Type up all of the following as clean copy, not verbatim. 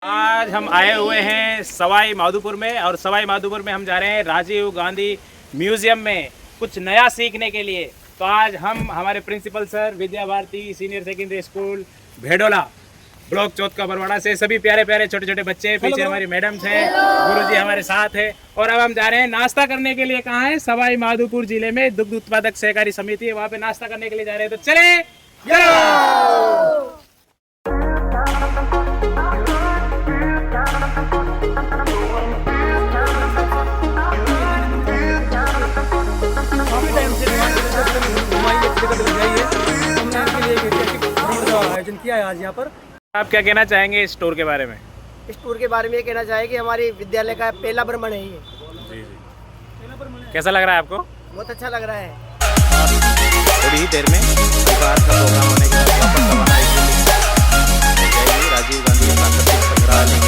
आज हम आए हुए हैं सवाई माधोपुर में और सवाई माधोपुर में हम जा रहे हैं राजीव गांधी म्यूजियम में कुछ नया सीखने के लिए। तो आज हम हमारे principal sir Vidya Bharati senior secondary school Bhedola block Chauth Ka Barwara से सभी प्यारे प्यारे छोटे छोटे बच्चे, पीछे हमारी मैडम्स हैं, गुरुजी हमारे साथ है। और अब हम जा रहे हैं नाश्ता करने के लिए। कहाँ है? सवाई माधोपुर जिले में दुग्ध उत्पादक सहकारी समिति है, वहाँ पे नाश्ता करने के लिए जा रहे हैं। तो चले आयोजन किया है आज यहाँ पर। आप क्या कहना चाहेंगे इस टूर के बारे में? इस टूर के बारे में ये कहना चाहेंगे कि हमारी विद्यालय का पहला भ्रमण है ये। जी। कैसा लग रहा है आपको? बहुत अच्छा लग रहा है। थोड़ी ही देर में आज का प्रोग्राम होने के बाद वापस रवाना है राजीव गांधी प्राकृतिक संग्रहालय।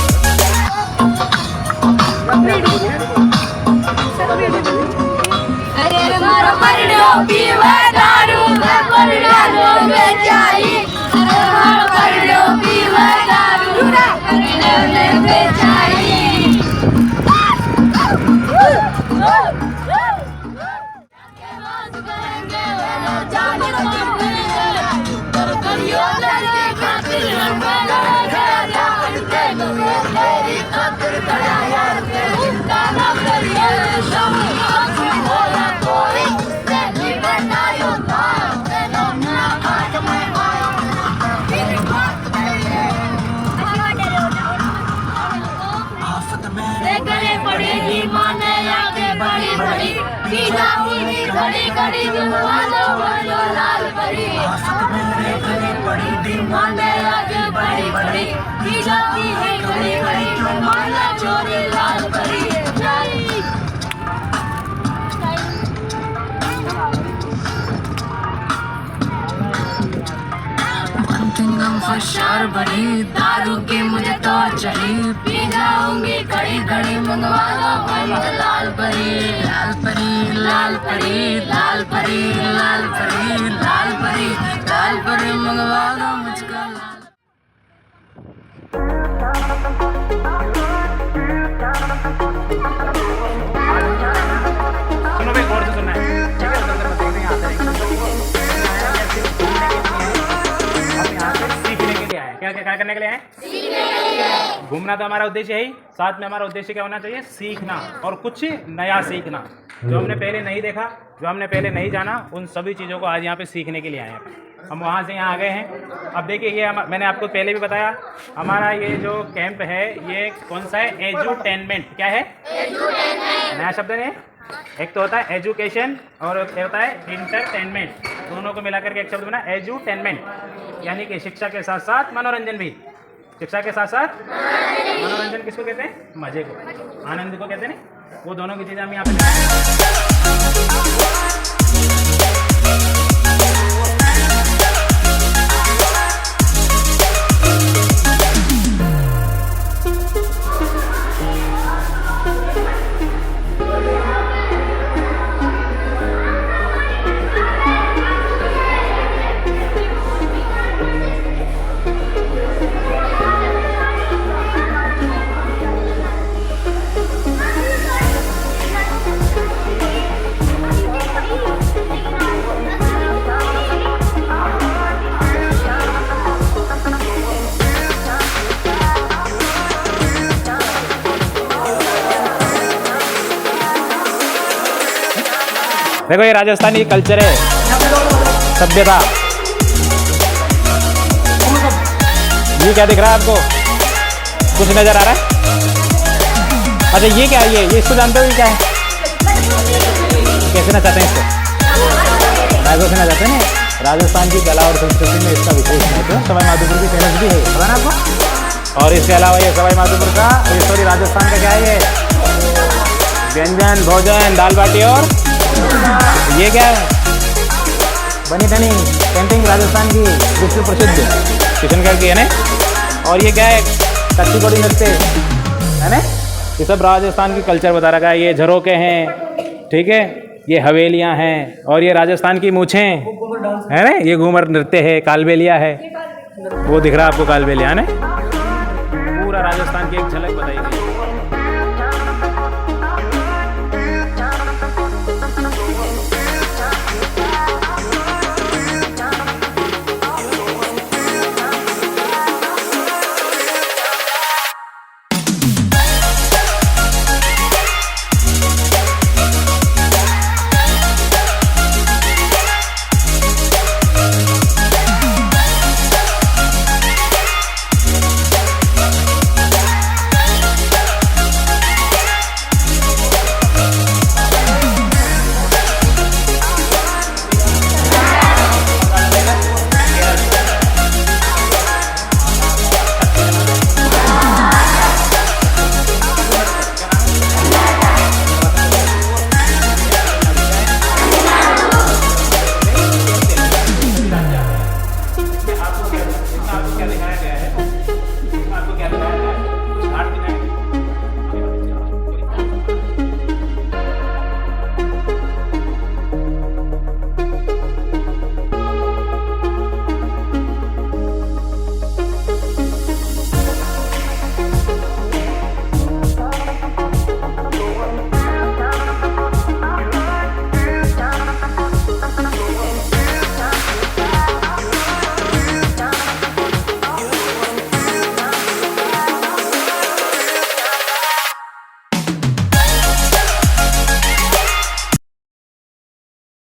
होशियार बड़ी दारू की मुझे तो चली, पी जाऊंगी कड़ी कड़ी मंगवा दो लाल परी लाल परी लाल परी लाल परी लाल परी लाल परी लाल परी मंगवा दो मुझको लाल। सुनो भाई, गौर से सुनना है, ठीक है? उधर मत देखना, यहाँ से सीखने के लिए आए। क्या क्या करने के लिए आए? घूमना तो हमारा उद्देश्य है ही, साथ में हमारा उद्देश्य क्या होना चाहिए? सीखना और कुछ नया सीखना। जो हमने पहले नहीं देखा, जो हमने पहले नहीं जाना, उन सभी चीज़ों को आज यहाँ पे सीखने के लिए आए हैं। हम वहाँ से यहाँ आ गए हैं। अब देखिए, ये मैंने आपको पहले भी बताया, हमारा ये जो कैंप है ये कौन सा है? एजुटेनमेंट। क्या है? नया शब्द है। एक तो होता है एजुकेशन और एक होता है इंटरटेनमेंट। दोनों को मिलाकर के एक शब्द बना एजुटेनमेंट, यानी कि शिक्षा के साथ साथ मनोरंजन भी। शिक्षा के साथ साथ मनोरंजन किसको कहते हैं? मजे को, आनंद को कहते हैं। वो दोनों की चीज़ें हम यहाँ पे देखो, ये राजस्थानी कल्चर है, सभ्यता। ये क्या दिख रहा है आपको? कुछ नजर आ रहा है? अच्छा, ये क्या है? ये इसको जानते हो? ये क्या है? कैसे ना चाहते हैं इसको? राजो से ना चाहते हैं। राजस्थान की कला और संस्कृति में इसका विशेष महत्व है। सवाई माधोपुर की फेमस भी है, पता ना आपको? और इसके अलावा ये सवाई माधोपुर का, सॉरी, राजस्थान का क्या है ये? व्यंजन, भोजन, दाल बाटी। और ये क्या है? बनी ठनी पेंटिंग, राजस्थान की विश्व प्रसिद्ध किशनगढ़ की है ना। और ये क्या है? कच्ची कोड़ी नृत्य है ना। ये सब राजस्थान की कल्चर बता रखा है। ये झरोके हैं, ठीक है। ये हवेलियाँ हैं और ये राजस्थान की मूछें है ना, ये घूमर नृत्य है, कालबेलिया है, वो दिख रहा है आपको कालबेलिया है ना। पूरा राजस्थान की एक झलक बताई गई।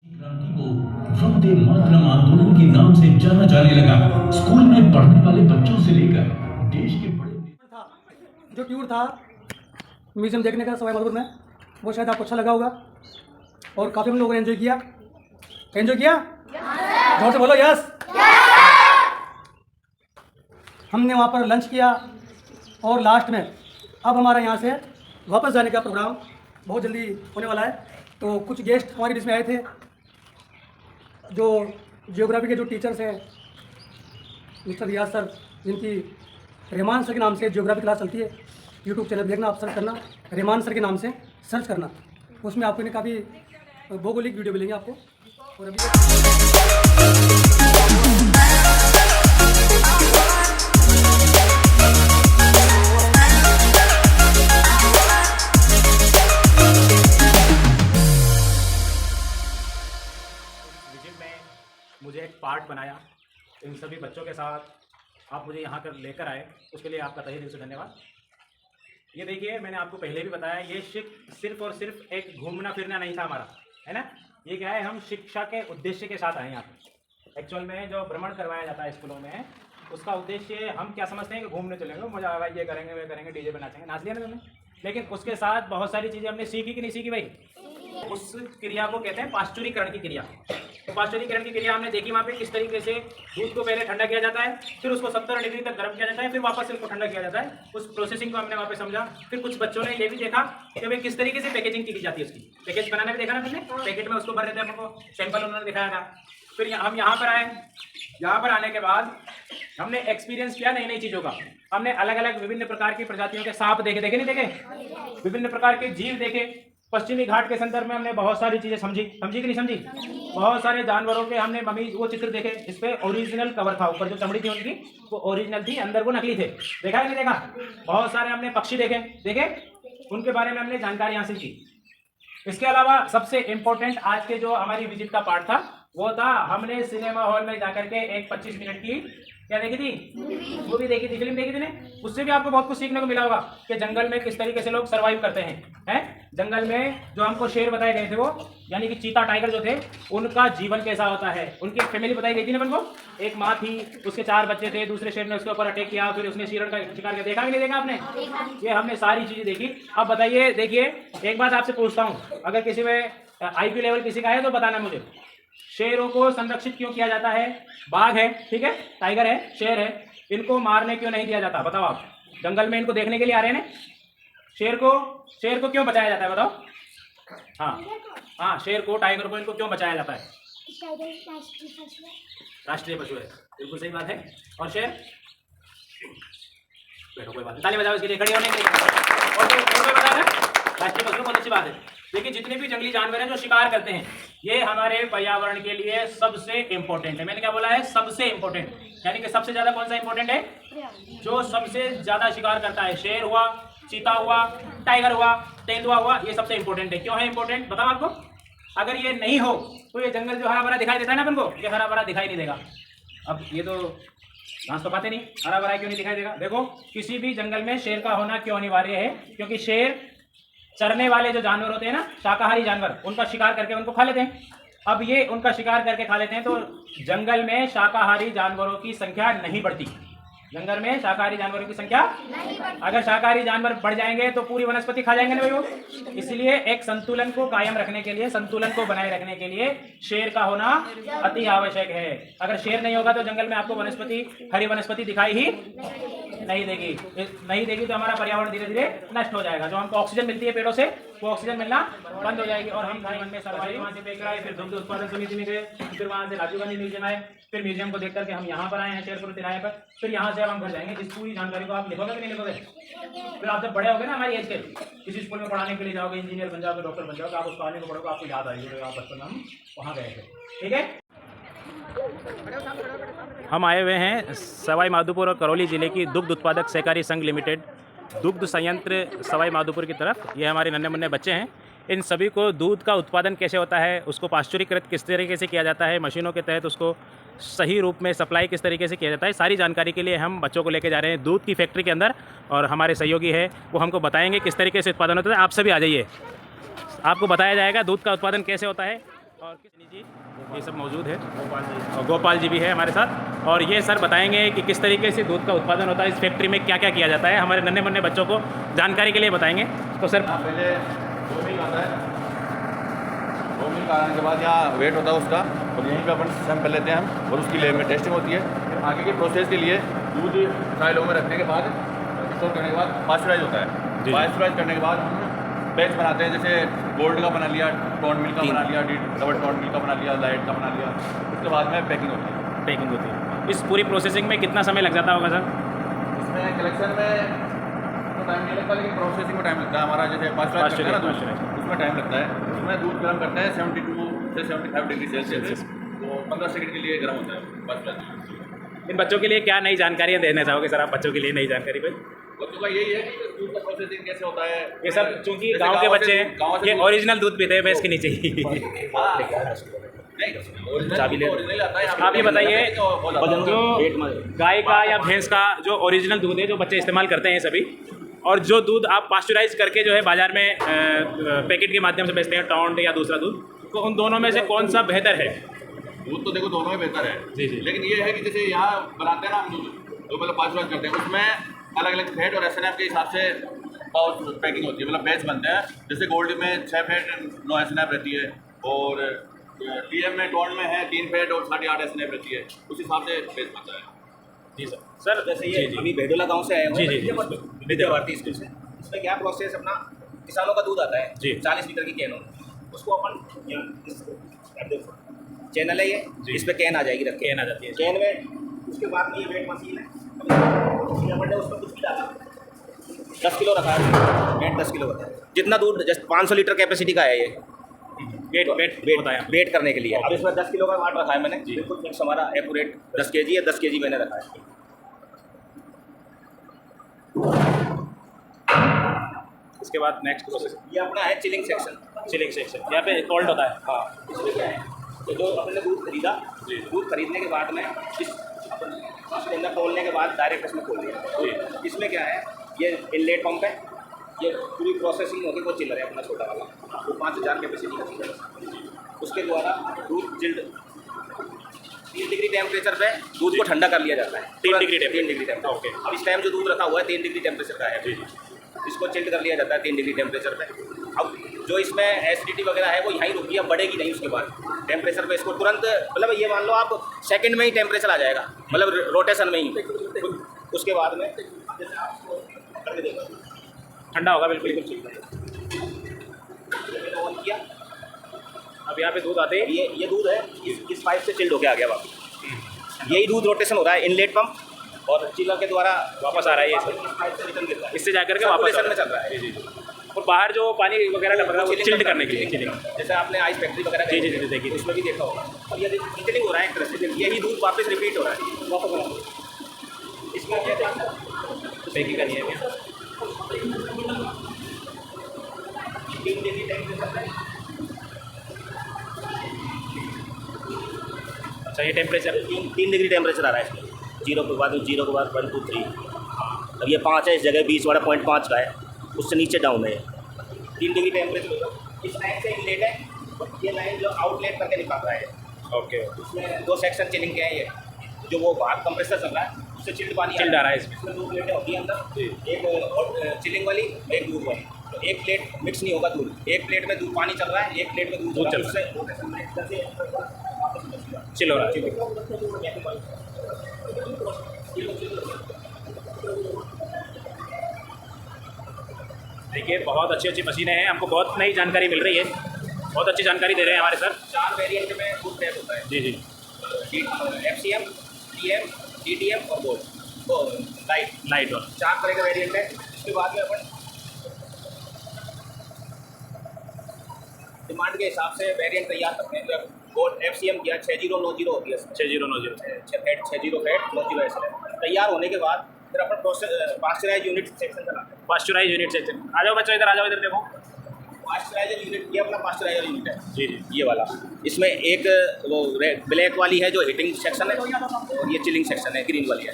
क्रांति को वंदे मातरम आंदोलन के नाम से जाना जाने लगा। स्कूल में पढ़ने वाले बच्चों से लेकर देश के बड़े जो टूर था म्यूजियम देखने का सवाई माधोपुर में, वो शायद आपको अच्छा लगा होगा और काफ़ी हम लोगों ने एंजॉय किया। एंजॉय किया? जोर से बोलो यस। हमने वहाँ पर लंच किया और लास्ट में अब हमारा यहाँ से वापस जाने का प्रोग्राम बहुत जल्दी होने वाला है। तो कुछ गेस्ट हमारे बीच में आए थे, जो जियोग्राफी के जो टीचर्स हैं मिस्टर रियाज सर, जिनकी रहमान सर के नाम से जियोग्राफी क्लास चलती है। यूट्यूब चैनल देखना, आप सर्च करना, रहमान सर के नाम से सर्च करना, उसमें आपको इन्हें काफ़ी भौगोलिक वीडियो मिलेंगे आपको। और अभी विजिट में मुझे एक पार्ट बनाया इन सभी बच्चों के साथ, आप मुझे यहाँ कर लेकर आए, उसके लिए आपका तहे दिल से धन्यवाद। ये देखिए, मैंने आपको पहले भी बताया, ये सिर्फ और सिर्फ एक घूमना फिरना नहीं था हमारा, है ना। ये क्या है, हम शिक्षा के उद्देश्य के साथ आए यहाँ पे। एक्चुअल में जो भ्रमण करवाया जाता है स्कूलों में, उसका उद्देश्य हम क्या समझते हैं कि घूमने चलेंगे, मजा आएगा, ये करेंगे वे करेंगे, डीजे पे नाचेंगे, नाच लिया ना तुमने। लेकिन उसके साथ बहुत सारी चीज़ें हमने सीखी कि नहीं सीखी भाई। उस क्रिया को कहते हैं पाश्चुरीकरण की क्रिया। तो पाश्चुरीकरण की क्रिया हमने देखी वहाँ पे किस तरीके से दूध को पहले ठंडा किया जाता है, फिर उसको 70 डिग्री तक गर्म किया जाता है, फिर वापस से उसको ठंडा किया जाता है। उस प्रोसेसिंग को हमने वहाँ पे समझा। फिर कुछ बच्चों ने ये भी देखा कि भाई किस तरीके से पैकेजिंग की जाती है, उसकी पैकेज बनाना भी देखा ना तुमने, पैकेट में उसको भर देते हैं, हमको सैंपल उन्होंने दिखाया था। फिर हम यहाँ पर आए, यहाँ पर आने के बाद हमने एक्सपीरियंस किया नई नई चीज़ों का। हमने अलग अलग विभिन्न प्रकार की प्रजातियों के सांप देखे नहीं देखे, विभिन्न प्रकार के जीव देखे। पश्चिमी घाट के संदर्भ में हमने बहुत सारी चीज़ें समझी कि नहीं समझी। बहुत सारे जानवरों के हमने मम्मी वो चित्र देखे, इस पर ओरिजिनल कवर था, ऊपर जो चमड़ी थी उनकी वो ओरिजिनल थी, अंदर वो नकली थे। देखा है नहीं देखा। बहुत सारे हमने पक्षी देखे, उनके बारे में हमने जानकारी हासिल की। इसके अलावा सबसे इम्पोर्टेंट आज के जो हमारी विजिट का पार्ट था वो था, हमने सिनेमा हॉल में जाकर के एक 25 मिनट की क्या देखी थी, मूवी देखी थी, फिल्म देखी थी ने। उससे भी आपको बहुत कुछ सीखने को मिला होगा कि जंगल में किस तरीके से लोग सर्वाइव करते हैं। जंगल में जो हमको शेर बताए गए थे, वो यानी कि चीता टाइगर जो थे, उनका जीवन कैसा होता है, उनकी एक फैमिली बताई गई थी ना अपन को। एक माँ थी, उसके 4 बच्चे थे, दूसरे शेर ने उसके ऊपर अटैक किया, फिर उसने शेर का शिकार किया। देखा कि नहीं देखा आपने? ये हमने सारी चीजें देखी। अब बताइए, देखिए एक बात आपसे पूछता हूँ, अगर किसी में IQ लेवल किसी का है तो बताना मुझे। शेरों को संरक्षित क्यों किया जाता है? बाघ है, ठीक है, टाइगर है, शेर है, इनको मारने क्यों नहीं दिया जाता? बताओ आप। जंगल में इनको देखने के लिए आ रहे हैं ना। शेर को क्यों बचाया जाता है बताओ। हाँ, शेर को, टाइगर को, इनको क्यों बचाया जाता है? राष्ट्रीय पशु है, बिल्कुल सही बात है। और शेर, बैठो कोई बात नहीं, ताली बजाओ इसके लिए, खड़े होने के लिए। और कोई बता रहा है राष्ट्रीय पशु, बहुत अच्छी बात है। देखिए जितने भी जंगली जानवर हैं जो शिकार करते हैं, ये हमारे पर्यावरण के लिए सबसे इम्पोर्टेंट है। मैंने क्या बोला है? सबसे इम्पोर्टेंट, यानी कि सबसे ज्यादा कौन सा इम्पोर्टेंट है? जो सबसे ज्यादा शिकार करता है, शेर हुआ, चीता हुआ, टाइगर हुआ, तेंदुआ हुआ, ये सबसे इम्पोर्टेंट है। क्यों है इम्पोर्टेंट बताओ आपको? अगर ये नहीं हो तो ये जंगल जो हरा भरा दिखाई देता है ना अपन को, ये हरा भरा दिखाई नहीं देगा। अब ये तो घास तो खाते नहीं, हरा भरा क्यों नहीं दिखाई देगा? देखो किसी भी जंगल में शेर का होना क्यों अनिवार्य है? क्योंकि शेर चरने वाले जो जानवर होते हैं ना, शाकाहारी जानवर, उनका शिकार करके उनको खा लेते हैं। अब ये उनका शिकार करके खा लेते हैं तो जंगल में शाकाहारी जानवरों की संख्या नहीं बढ़ती। जंगल में शाकाहारी जानवरों की संख्या अगर शाकाहारी जानवर बढ़ जाएंगे तो पूरी वनस्पति खा जाएंगे ना भाई वो। इसलिए एक संतुलन को कायम रखने के लिए, संतुलन को बनाए रखने के लिए शेर का होना अति आवश्यक है। अगर शेर नहीं होगा तो जंगल में आपको वनस्पति, हरी वनस्पति दिखाई ही नहीं देगी तो हमारा पर्यावरण धीरे धीरे नष्ट हो जाएगा। जो हमको ऑक्सीजन मिलती है पेड़ों से, वो ऑक्सीजन मिलना बंद हो जाएगी और हम मन में सर्वाइव, वहाँ से पेड़ आए, फिर दुग्ध उत्पादन समिति में गए, फिर वहाँ से राजीव गांधी म्यूजियम आए, फिर म्यूजियम को देख करके हम यहाँ पर आए हैं शेरपुर तिराहे पर, फिर यहाँ से अब हम घर जाएंगे। इस पूरी जानकारी को आप लिखोगे कि नहीं लिखोगे? फिर आप जब बड़े होगे ना हमारी एज के, किसी स्कूल में पढ़ाने के लिए जाओगे, इंजीनियर बन जाओगे, डॉक्टर बन जाओगे, आप उस कहानी को पढ़ोगे, आपको याद आएगी आप बचपन में हम वहाँ गए थे। ठीक है, हम आए हुए हैं सवाई माधोपुर और करौली जिले की दुग्ध उत्पादक सहकारी संघ लिमिटेड दुग्ध संयंत्र सवाई माधोपुर की तरफ। ये हमारे नन्हे मुन्ने बच्चे हैं। इन सभी को दूध का उत्पादन कैसे होता है, उसको पाश्चुरीकृत किस तरीके से किया जाता है, मशीनों के तहत उसको सही रूप में सप्लाई किस तरीके से किया जाता है, सारी जानकारी के लिए हम बच्चों को लेके जा रहे हैं दूध की फैक्ट्री के अंदर। और हमारे सहयोगी है वो हमको बताएंगे किस तरीके से उत्पादन होता है। आप सभी आ जाइए, आपको बताया जाएगा दूध का उत्पादन कैसे होता है। और किस जी ये सब मौजूद है, और गोपाल जी भी है हमारे साथ, और ये सर बताएंगे कि किस तरीके से दूध का उत्पादन होता है, इस फैक्ट्री में क्या क्या किया जाता है। हमारे नन्हे मुन्ने बच्चों को जानकारी के लिए बताएंगे। तो सर पहले 2 मिल आता है, 2 मिल आने के बाद यहाँ वेट होता है उसका, और यहीं पर अपन सैंपल लेते हैं हम, और उसकी लैब में टेस्टिंग होती है। फिर आगे के प्रोसेस के लिए दूध साइलों में रखने के बाद स्टोर करने के बाद पास्चराइज होता है। पास्चराइज करने के बाद हम बैच बनाते हैं, जैसे गोल्ड का बना लिया, टोन मिल का बना लिया, डबल टोन मिल का बना लिया, लाइट का बना लिया। उसके बाद में पैकिंग होती है। पैकिंग होती है। इस पूरी प्रोसेसिंग में कितना समय लग जाता होगा सर? इसमें कलेक्शन में तो टाइम नहीं लगता, लेकिन प्रोसेसिंग में टाइम लगता है हमारा। जैसे पास्चराइज करते हैं ना दूध, उसमें टाइम लगता है। उसमें दूध गर्म करते हैं 72 से 75 डिग्री सेल्सियस, तो 15 सेकंड के लिए गर्म होता है पास्चराइज। इन बच्चों के लिए क्या नई जानकारियाँ देना चाहोगे सर आप बच्चों के लिए? नई जानकारी भाई बच्चों का यही है कि दूध का प्रोसेसिंग कैसे होता है। ये सब चूंकि गांव के बच्चे हैं, ये ओरिजिनल दूध पीते हैं भैंस के नीचे ही। आप ये बताइए, जो गाय का या भैंस का जो ओरिजिनल दूध है जो बच्चे इस्तेमाल करते हैं सभी, और जो दूध आप पास्चराइज करके जो है बाजार में पैकेट के माध्यम से बेचते हैं, टॉन्ट या दूसरा दूध, तो उन दोनों में से कौन सा बेहतर है? दूध तो देखो दोनों में बेहतर है जी। लेकिन ये है कि जैसे यहाँ बनाते हैं ना हम दूध, जो मतलब पास्चराइज करते हैं, उसमें अलग अलग फैट और एसएनएफ के हिसाब से पाउच पैकिंग होती है, मतलब बैच बनते हैं। जैसे गोल्ड में 6 फैट 9 एसएनएफ रहती है, और टीएम में टोन में है 3 फैट और 8.5 एसएनएफ रहती है, उस हिसाब से बैच बनता है। जी सर जैसे ये अभी भेडोला गांव से आए हुए जी विद्या भारती स्कूल से। इसमें क्या प्रोसेस, अपना किसानों का दूध आता है जी 40 लीटर की कैन, उसको अपन चैनल है ये, इस पर कैन आ जाएगी, रख कैन आ जाती है कैन में। उसके बाद में ये वेट मशीन है, उसमें कुछ भी डाला, 10 किलो रखा है वेट, 10 किलो होता है। जितना दूध जस्ट 500 लीटर कैपेसिटी का है ये वेट करने के लिए। अब इसमें 10 किलो का वाट रखा है मैंने, बिल्कुल फिक्स हमारा एक्यूरेट 10 kg है, 10 kg मैंने रखा है। इसके बाद नेक्स्ट प्रोसेस ये अपना है चिलिंग सेक्शन। चिलिंग सेक्शन, यहाँ पे कोल्ड होता है। हाँ, इसमें क्या है, तो जो अपने दूध खरीदा, दूध खरीदने के बाद में इसके अंदर खोलने के बाद डायरेक्ट इसमें खोल दिया। इसमें क्या है, ये इनलेट पंप है, ये पूरी प्रोसेसिंग होगी, वो चिलर है अपना छोटा वाला, वो 5000 कैपेसिटी का चिलर है। उसके द्वारा दूध चिल्ड 3 डिग्री टेम्परेचर पे दूध को ठंडा कर लिया जाता है। 3 डिग्री टेम्परेचर। ओके, अब इस टाइम जो दूध रखा हुआ है 3 डिग्री टेम्परेचर का है, इसको चिल्ड कर लिया जाता है 3 डिग्री टेम्परेचर पे। अब जो इसमें एसिडिटी वगैरह है वो यहीं रुकी है, बढ़ेगी नहीं। उसके बाद टेम्परेचर पे इसको तुरंत, मतलब ये मान लो आप सेकंड में ही टेम्परेचर आ जाएगा, मतलब रोटेशन में ही। उसके बाद में ठंडा होगा बिल्कुल ऑन किया। अब यहाँ पे दूध आते हैं, ये दूध है इस पाइप से चिल्ड होके आ गया वापस। यही दूध रोटेशन हो रहा है इनलेट पंप और चिलर के द्वारा वापस आ रहा है। ये इस पाइप से रिटर्न गिर रहा है, इससे जाकर के वापस सर्कुलेशन में चल रहा है। जी। और बाहर जो पानी वगैरह टपक रहा है वो चिल्ड करने के लिए चिलिंग। जैसे आपने आइस फैक्ट्री वगैरह जी जी जी देखिए उसमें भी देखा होगा, और ये चिलिंग हो रहा है एक तरह से, यही दूध वापस रिपीट हो रहा है वापस। इसमें क्या पैकिंग करनी है क्या? 3 डिग्री टेम्परेचर है। अच्छा ये टेम्परेचर 3 डिग्री टेम्परेचर आ रहा है इसमें, 0 के बाद 1 2 3। अब ये 5 है, इस जगह 20 वाला 0.5 का है, उससे नीचे डाउन है 3 डिग्री टेम्परेचर होगा। इस लाइन से इनलेट है, ये लाइन जो आउटलेट करके निकाल रहा है। ओके इसमें 2 सेक्शन चिलिंग के हैं, ये जो वो बाहर कंप्रेसर चल रहा है उससे चिल्ड पानी चिल्ड आ रहा है इसमें। इसमें 2 प्लेटें होती हैं अंदर, एक चिलिंग वाली एक दूध वाली। तो एक प्लेट मिक्स नहीं होगा दूध, एक प्लेट में दूध पानी चल रहा है, एक प्लेट में दूध चल रहा है, चिल हो रहा है। देखिए बहुत अच्छी अच्छी मशीनें हैं, हमको बहुत नई जानकारी मिल रही है, बहुत अच्छी जानकारी दे रहे हैं हमारे सर। 4 वेरिएंट में दूध पैक होता है, जी जी FCM, TM, DTM और गोल्ड, तो लाइट और 4 तरह के वेरिएंट है। इसके बाद में अपन डिमांड के हिसाब से वेरिएंट तैयार करते हैं। जब गोल्ड FCM किया 6090 होती है, 6090 60 फैट 90 ऐसे है। तैयार होने के बाद फिर अपन प्रोसेस पास्चराइज यूनिट सेक्शन चलाते हैं। Pasteurise unit section. आ जाओ बच्चों इधर, आ जाओ इधर देखो। पास्चराइजर यूनिट, ये अपना पास्चराइजर यूनिट है जी जी ये वाला। इसमें एक वो ब्लैक वाली है जो हीटिंग सेक्शन है, और ये चिलिंग सेक्शन है ग्रीन वाली है।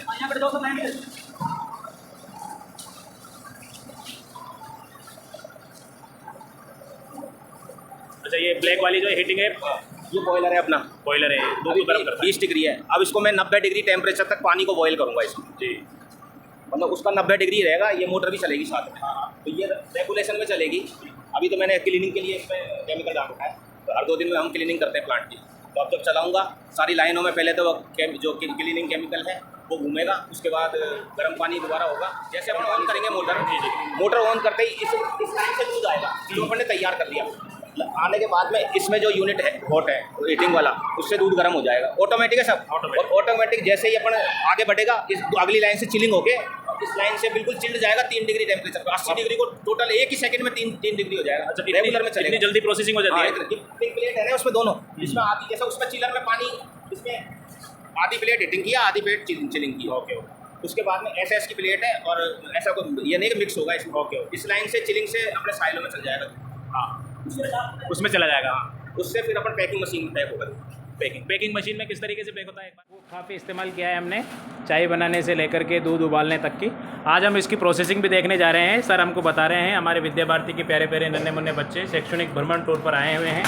अच्छा ये ब्लैक वाली जो हीटिंग है, ये बॉयलर है अपना, बॉयलर है, दूध को गर्म करता 20 डिग्री है। अब इसको मैं 90 डिग्री टेम्परेचर तक पानी को बॉयल करूँगा इसमें, है जी। मतलब उसका 90 डिग्री रहेगा। ये मोटर भी चलेगी साथ में, तो ये रेगुलेशन में चलेगी। अभी तो मैंने क्लीनिंग के लिए इसमें केमिकल डाल रखा है, तो हर 2 दिन में हम क्लीनिंग करते हैं प्लांट की। तो अब जब चलाऊँगा सारी लाइनों में पहले तो जो क्लीनिंग केमिकल है वो घूमेगा, उसके बाद गर्म पानी दोबारा होगा। जैसे अपन ऑन करेंगे मोटर, मोटर ऑन करते ही इस लाइन से दूध आएगा जो अपन ने तैयार कर दिया। आने के बाद में इसमें जो यूनिट है हॉट है हीटिंग वाला, उससे दूध गर्म हो जाएगा। ऑटोमेटिक है सब, और ऑटोमेटिक जैसे ही अपन आगे बढ़ेगा इस अगली लाइन से चिलिंग होके इस लाइन से बिल्कुल चिल्ड जाएगा 3 डिग्री टेम्परेचर पर। 80 डिग्री को टोटल एक ही सेकंड में 3 डिग्री हो जाएगा। अच्छा रेगुलर में चलेगा, इतनी जल्दी प्रोसेसिंग हो जाती है। प्लेट है ना उसमें दोनों, इसमें आधी जैसा उसमें चिलर में पानी, इसमें आधी प्लेट हीटिंग किया, आधी प्लेट चिलिंग की। ओके उसके बाद में SS की प्लेट है, और ऐसा कोई ये नहीं कि मिक्स होगा इसमें। ओके इस लाइन से चिलिंग से अपने साइलों में चल जाएगा, हाँ उसमें चला जाएगा। हाँ उससे फिर अपन पैकिंग मशीन में पैक होगा। पैकिंग मशीन में किस तरीके से पैक होता है? वो काफ़ी इस्तेमाल किया है हमने, चाय बनाने से लेकर के दूध उबालने तक की। आज हम इसकी प्रोसेसिंग भी देखने जा रहे हैं। सर हमको बता रहे हैं, हमारे विद्या भारती के प्यारे प्यारे नन्हे मुन्ने बच्चे शैक्षणिक भ्रमण टूर पर आए हुए हैं,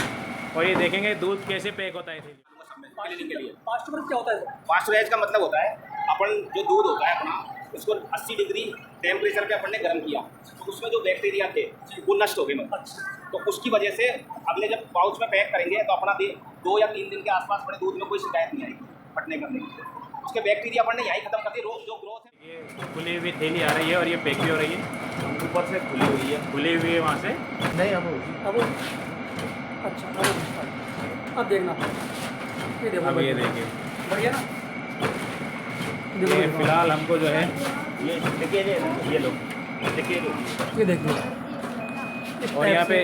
और ये देखेंगे दूध कैसे पैक होता है। क्लीनिंग के लिए पास्चराइज क्या होता है? पास्चराइज का मतलब होता है अपन जो दूध होता है अपना, उसको 80 डिग्री टेम्परेचर पे अपन ने गर्म किया, तो उसमें जो बैक्टीरिया थे वो नष्ट हो गए, मतलब तो उसकी वजह से अगले जब पाउच में पैक करेंगे तो अपना 2 या 3 दिन के आसपास अपने दूध में कोई शिकायत नहीं आएगी फटने करने की। उसके बैक्टीरिया अपन ने यहीं खत्म कर दिए, जो ग्रोथ है। ये खुली हुई थैली आ रही है और ये पैक भी हो रही है, ऊपर से खुली हुई है, खुली हुई है वहाँ से। नहीं अब अच्छा अब देखना, ये देखो अब ये देखिए, बढ़िया ना। ये फिलहाल हमको जो है ये देखिए ये लो, देखिए ये देखिए, और यहाँ पे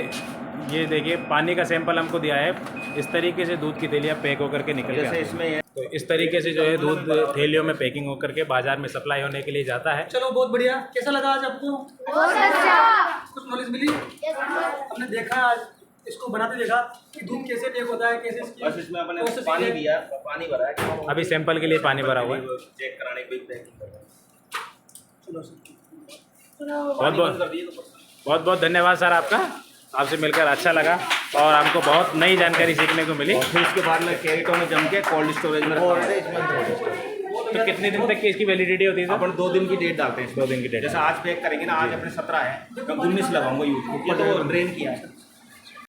ये देखिए पानी का सैंपल हमको दिया है। इस तरीके से दूध की थैलियाँ पैक होकर के निकल के जैसे आती इसमें है। हैं। तो इस तरीके से जो है दूध थैलियों में पैकिंग होकर के बाजार में सप्लाई होने के लिए जाता है। चलो बहुत बढ़िया। कैसा लगा आज आपको? बहुत अच्छा, कुछ नॉलेज मिली? हमने देखा आज, इसको बनाते देखा कि दूध कैसे पैक होता है, कैसे इसकी बस इसमें अपने processing पानी है। दिया, पानी भरा है, अभी सैंपल के लिए पानी भरा हुआ है। चेक कराने की पैकिंग कर रहे हैं। चलो सर, बहुत बहुत कर दिए तो बहुत बहुत धन्यवाद सर आपका, आपसे मिलकर अच्छा लगा और हमको बहुत नई जानकारी सीखने को मिली। फिर इसके बाद में कैरेटों में जम के कोल्ड स्टोरेज में रखा। तो कितने दिन तक की इसकी वैलिडिटी होती है सर? अपन 2 दिन की डेट डालते हैं, 2 दिन की डेट। जैसे आज पैक करेंगे ना, आज अपने 17 है, मैं 19 लगाऊंगा यूज, ये तो ड्रेन किया है।